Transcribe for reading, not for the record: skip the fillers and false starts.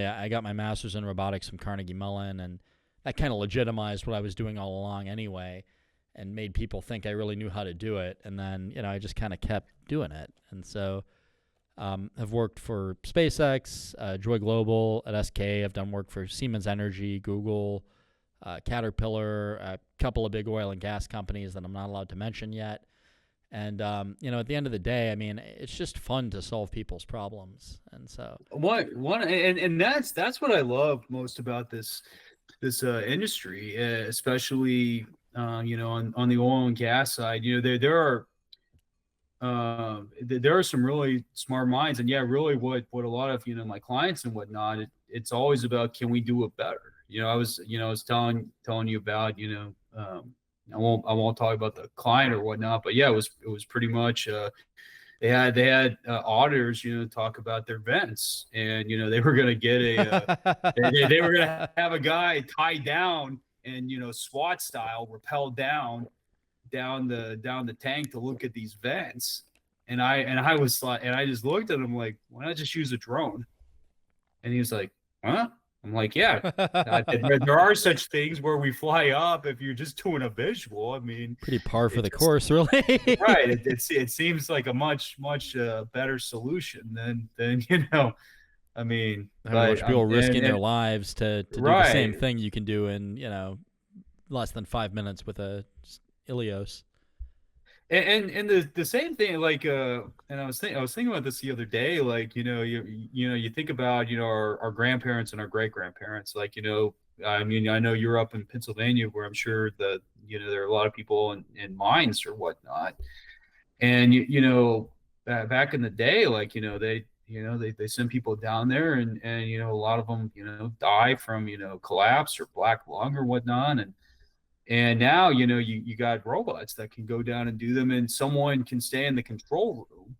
I got my master's in robotics from Carnegie Mellon, and that kind of legitimized what I was doing all along anyway, and made people think I really knew how to do it. And then I just kind of kept doing it, and so have worked for SpaceX, Joy Global at SK. I've done work for Siemens Energy, Google, Caterpillar, a couple of big oil and gas companies that I'm not allowed to mention yet. And at the end of the day, I mean, it's just fun to solve people's problems. And so, and that's what I love most about this industry, especially on the oil and gas side. There are some really smart minds, and yeah, really what a lot of my clients and whatnot. It's always about, can we do it better? I was telling you about I won't talk about the client or whatnot, but yeah, it was pretty much they had auditors talk about their vents, and they were going to get they were going to have a guy tied down and SWAT style rappel down the tank to look at these vents. And I just looked at him like, why not just use a drone? And he was like, huh? I'm like, yeah, there are such things where we fly up if you're just doing a visual. I mean, pretty par for the course, really. Right. It seems like a much better solution than I mean, a bunch of people risking their lives to do the same right. thing you can do in less than 5 minutes with a Ilios. And the same thing, like and I was thinking about this the other day, like you think about our grandparents and our great grandparents, like I mean, I know you're up in Pennsylvania, where I'm sure that there are a lot of people in mines or whatnot, and back in the day, like they send people down there, and a lot of them die from collapse or black lung or whatnot. And now, you got robots that can go down and do them, and someone can stay in the control room